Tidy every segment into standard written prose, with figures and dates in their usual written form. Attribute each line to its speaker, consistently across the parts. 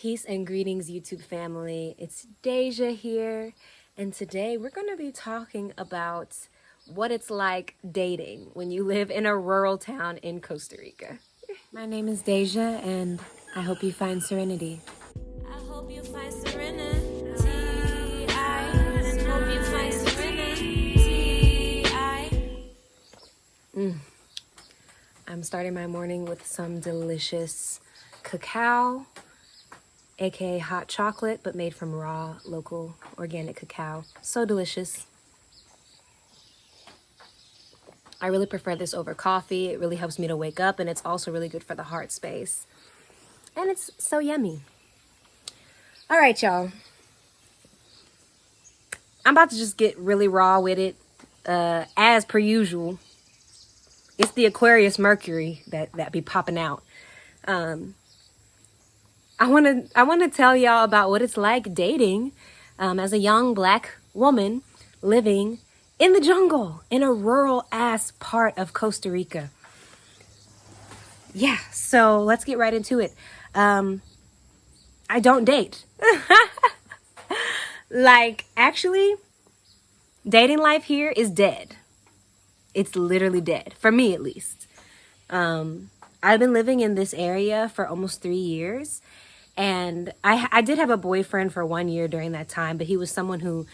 Speaker 1: Peace and greetings, YouTube family. It's Deja here, and today we're going to be talking about what it's like dating when you live in a rural town in Costa Rica. My name is Deja, and I hope you find serenity.
Speaker 2: I hope you find serenity. I hope you find serenity.
Speaker 1: I'm starting my morning with some delicious cacao, aka hot chocolate, but made from raw, local, organic cacao. So delicious. I really prefer this over coffee. It really helps me to wake up, and it's also really good for the heart space. And it's so yummy. All right, y'all. I'm about to just get really raw with it, as per usual. It's the Aquarius Mercury that be popping out. I want to tell y'all about what it's like dating as a young black woman living in the jungle in a rural ass part of Costa Rica. Yeah, so let's get right into it. I don't date. Actually, dating life here is dead. It's literally dead, for me at least. I've been living in this area for almost 3 years. And I did have a boyfriend for 1 year during that time, but he was someone who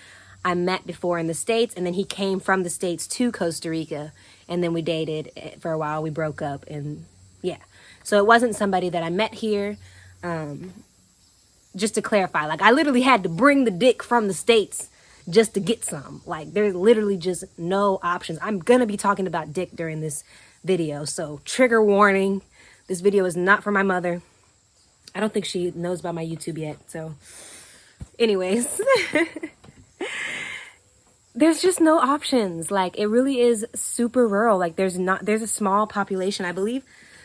Speaker 1: I met before in the States, and then he came from the States to Costa Rica, and then we dated for a while. We broke up, and yeah. So it wasn't somebody that I met here. Just to clarify, I literally had to bring the dick from the States just to get some. There's literally just no options. I'm gonna be talking about dick during this video, so trigger warning. This video is not for my mother. I don't think she knows about my YouTube yet. So anyways, there's just no options. It really is super rural. There's a small population. I believe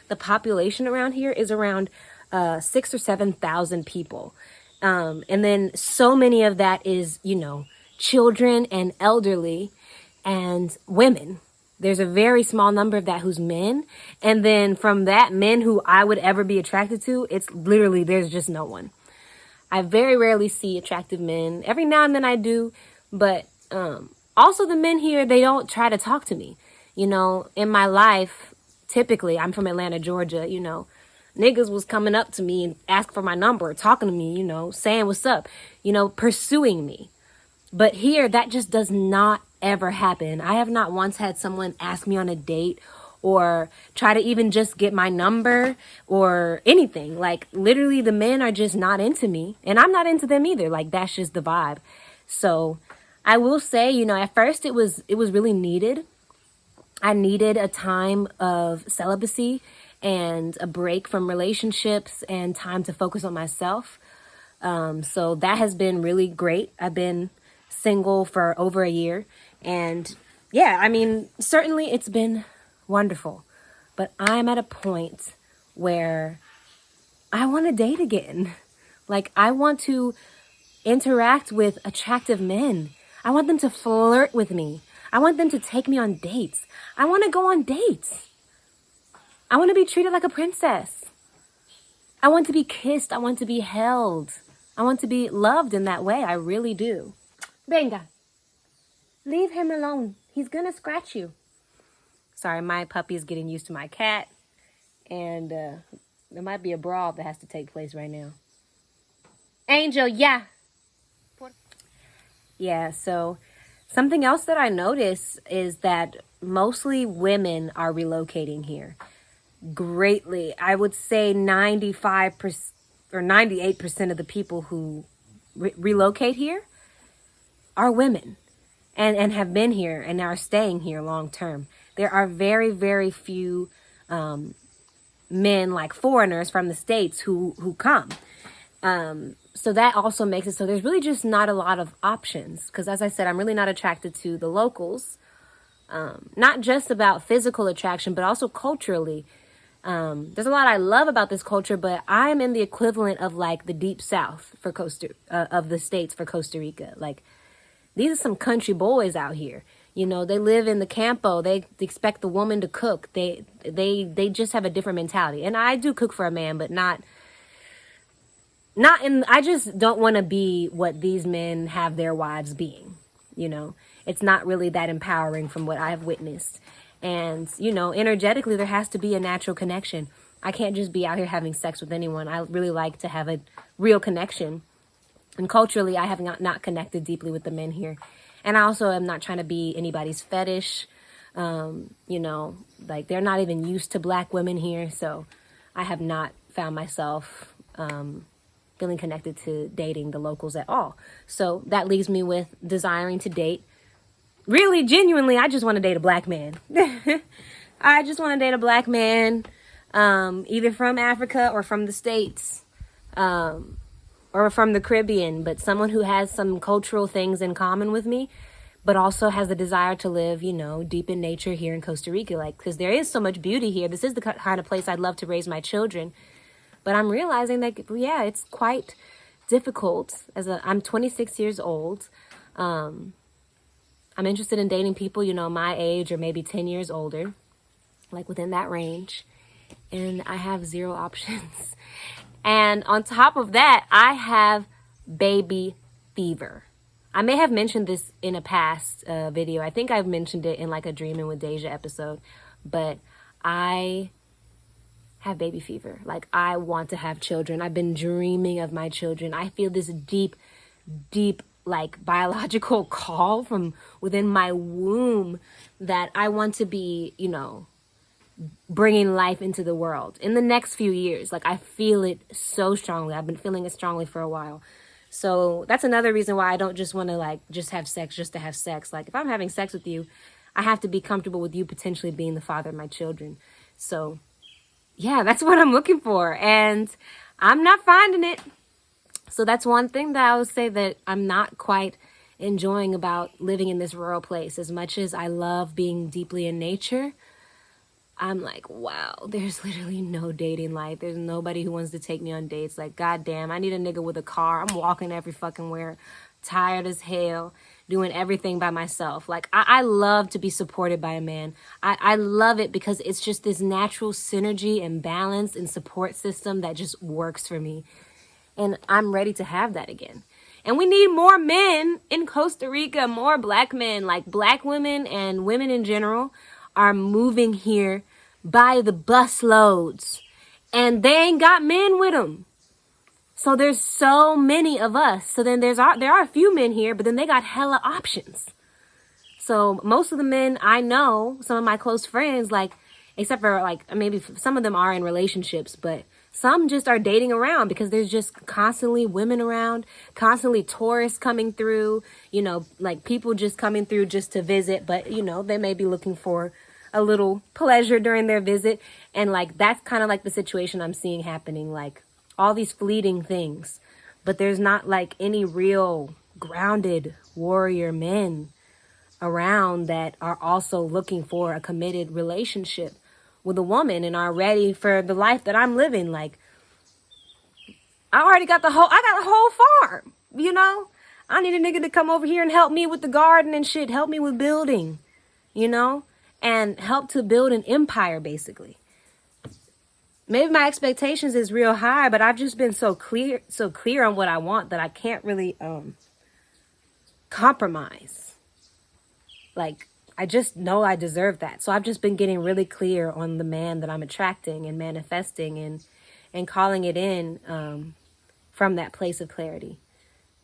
Speaker 1: the population around here is around 6,000 or 7,000 people. And then so many of that is, children and elderly and women. There's a very small number of that who's men. And then from that, men who I would ever be attracted to, it's literally, there's just no one. I very rarely see attractive men. Every now and then I do. But also the men here, they don't try to talk to me. In my life, typically, I'm from Atlanta, Georgia, niggas was coming up to me and asking for my number, talking to me, saying what's up, pursuing me. But here, that just does not ever happen. I have not once had someone ask me on a date or try to even just get my number or anything. Literally, the men are just not into me, and I'm not into them either. That's just the vibe. So I will say, at first it was really needed. I needed a time of celibacy and a break from relationships and time to focus on myself. So that has been really great. I've been single for over a year, and yeah, certainly it's been wonderful, but I'm at a point where I want to date again. I want to interact with attractive men. I want them to flirt with me. I want them to take me on dates. I want to go on dates. I want to be treated like a princess. I want to be kissed. I want to be held. I want to be loved in that way. I really do. Venga. Leave him alone. He's gonna scratch you. Sorry, my puppy is getting used to my cat. And there might be a brawl that has to take place right now. Angel, yeah. Yeah, so something else that I notice is that mostly women are relocating here. Greatly. I would say 95% or 98% of the people who relocate here are women and have been here and are staying here long term. There are very, very few men, foreigners from the States who come. So that also makes it so there's really just not a lot of options. Because as I said, I'm really not attracted to the locals. Not just about physical attraction, but also culturally. There's a lot I love about this culture, but I'm in the equivalent of the deep south for of the States for Costa Rica. These are some country boys out here. They live in the campo. They expect the woman to cook. They just have a different mentality. And I do cook for a man, but not I just don't want to be what these men have their wives being, you know. It's not really that empowering from what I've witnessed. And, you know, energetically, there has to be a natural connection. I can't just be out here having sex with anyone. I really like to have a real connection. And culturally, I have not connected deeply with the men here. And I also am not trying to be anybody's fetish. You know, like they're not even used to black women here. So I have not found myself feeling connected to dating the locals at all. So that leaves me with desiring to date. Really, genuinely, I just want to date a black man. I just want to date a black man, either from Africa or from the States, or from the Caribbean, but someone who has some cultural things in common with me, but also has the desire to live, you know, deep in nature here in Costa Rica. Like, because there is so much beauty here. This is the kind of place I'd love to raise my children. But I'm realizing that, yeah, it's quite difficult. I'm 26 years old. I'm interested in dating people, you know, my age or maybe 10 years older, like within that range. And I have zero options. And on top of that, I have baby fever. I may have mentioned this in a past video. I think I've mentioned it in like a Dreaming with Deja episode. But I have baby fever. Like, I want to have children. I've been dreaming of my children. I feel this deep, deep, like biological call from within my womb that I want to be, you know, bringing life into the world in the next few years. Like, I feel it so strongly. I've been feeling it strongly for a while. So that's another reason why I don't just want to like just have sex just to have sex. Like, if I'm having sex with you, I have to be comfortable with you potentially being the father of my children. So yeah, that's what I'm looking for, and I'm not finding it. So that's one thing that I would say that I'm not quite enjoying about living in this rural place. As much as I love being deeply in nature, I'm like, wow, there's literally no dating life. There's nobody who wants to take me on dates. Like, goddamn, I need a nigga with a car. I'm walking every fucking where, tired as hell, doing everything by myself. Like, I love to be supported by a man. I love it because it's just this natural synergy and balance and support system that just works for me. And I'm ready to have that again. And we need more men in Costa Rica, more black men. Like, black women and women in general are moving here by the bus loads. And they ain't got men with them. So there's so many of us. So then there are a few men here, but then they got hella options. So most of the men I know, some of my close friends, like, except for like maybe some of them are in relationships, but some just are dating around because there's just constantly women around, constantly tourists coming through, you know, like people just coming through just to visit, but you know, they may be looking for a little pleasure during their visit. And like, that's kind of like the situation I'm seeing happening, like all these fleeting things, but there's not like any real grounded warrior men around that are also looking for a committed relationship with a woman and are ready for the life that I'm living. Like, I got the whole farm, you know? I need a nigga to come over here and help me with the garden and shit, help me with building, you know? And help to build an empire, basically. Maybe my expectations is real high, but I've just been so clear on what I want that I can't really compromise. Like, I just know I deserve that. So I've just been getting really clear on the man that I'm attracting and manifesting and calling it in from that place of clarity.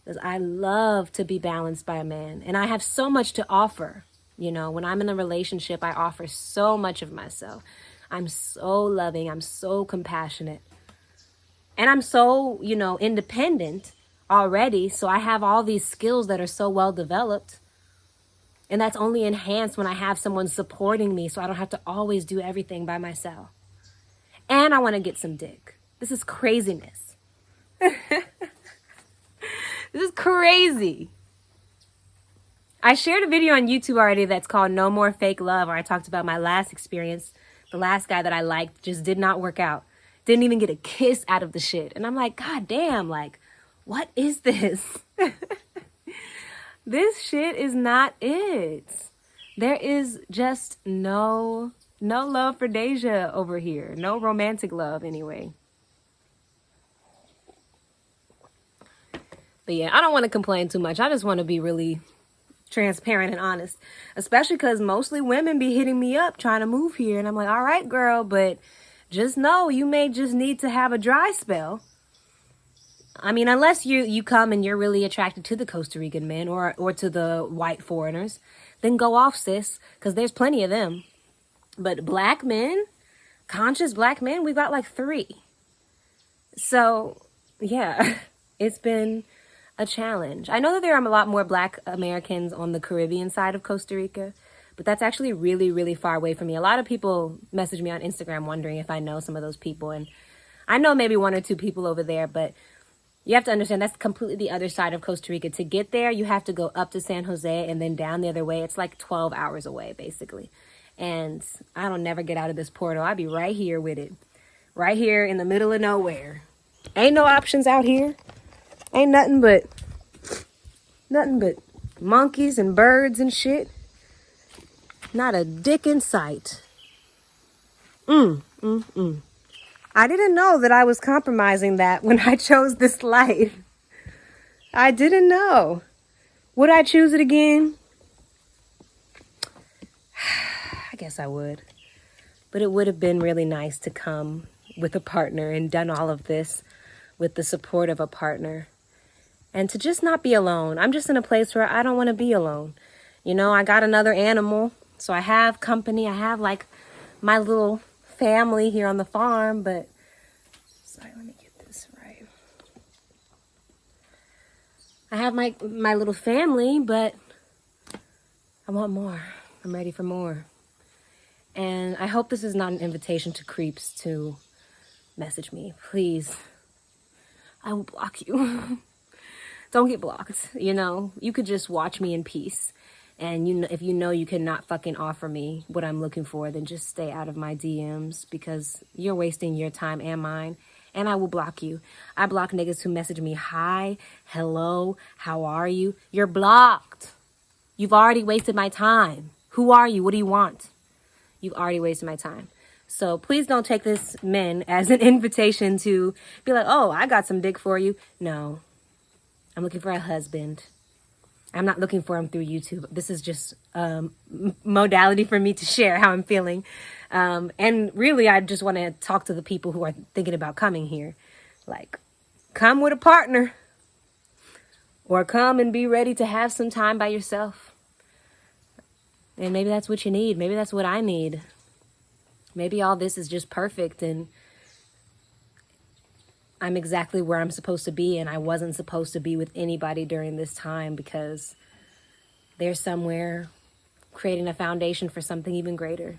Speaker 1: Because I love to be balanced by a man. And I have so much to offer. You know, when I'm in a relationship, I offer so much of myself. I'm so loving. I'm so compassionate. And I'm so, you know, independent already. So I have all these skills that are so well developed. And that's only enhanced when I have someone supporting me so I don't have to always do everything by myself. And I want to get some dick. This is craziness. This is crazy. I shared a video on YouTube already that's called No More Fake Love, where I talked about my last experience. The last guy that I liked just did not work out. Didn't even get a kiss out of the shit. And I'm like, God damn, like, what is this? This shit is not it. There is just no love for Deja over here. No romantic love, anyway. But yeah, I don't want to complain too much. I just want to be really transparent and honest, especially because mostly women be hitting me up trying to move here. And I'm like, all right, girl, but just know you may just need to have a dry spell. I mean, unless you come and you're really attracted to the Costa Rican men or to the white foreigners, then go off, sis, because there's plenty of them. But black men, conscious black men, we've got like 3. So, yeah, it's been a challenge. I know that there are a lot more black Americans on the Caribbean side of Costa Rica, but that's actually really, really far away from me. A lot of people message me on Instagram wondering if I know some of those people. And I know maybe 1 or 2 people over there, but you have to understand that's completely the other side of Costa Rica. To get there, you have to go up to San Jose and then down the other way. It's like 12 hours away, basically. And I don't never get out of this portal. I'll be right here with it. Right here in the middle of nowhere. Ain't no options out here. Ain't nothing but monkeys and birds and shit. Not a dick in sight. I didn't know that I was compromising that when I chose this life. I didn't know. Would I choose it again? I guess I would. But it would have been really nice to come with a partner and done all of this with the support of a partner. And to just not be alone. I'm just in a place where I don't want to be alone. You know, I got another animal. So I have company. I have like my little family here on the farm. But, sorry, let me get this right. I have my little family, but I want more. I'm ready for more. And I hope this is not an invitation to creeps to message me. Please. I will block you. Don't get blocked. You know, you could just watch me in peace. And you know, if you know you cannot fucking offer me what I'm looking for, then just stay out of my DMs because you're wasting your time and mine. And I will block you. I block niggas who message me, hi, hello, how are you? You're blocked. You've already wasted my time. Who are you? What do you want? You've already wasted my time. So please don't take this, men, as an invitation to be like, oh, I got some dick for you. No, I'm looking for a husband. I'm not looking for him through YouTube. This is just modality for me to share how I'm feeling. And really, I just want to talk to the people who are thinking about coming here. Like, come with a partner. Or come and be ready to have some time by yourself. And maybe that's what you need. Maybe that's what I need. Maybe all this is just perfect and I'm exactly where I'm supposed to be and I wasn't supposed to be with anybody during this time because they're somewhere creating a foundation for something even greater.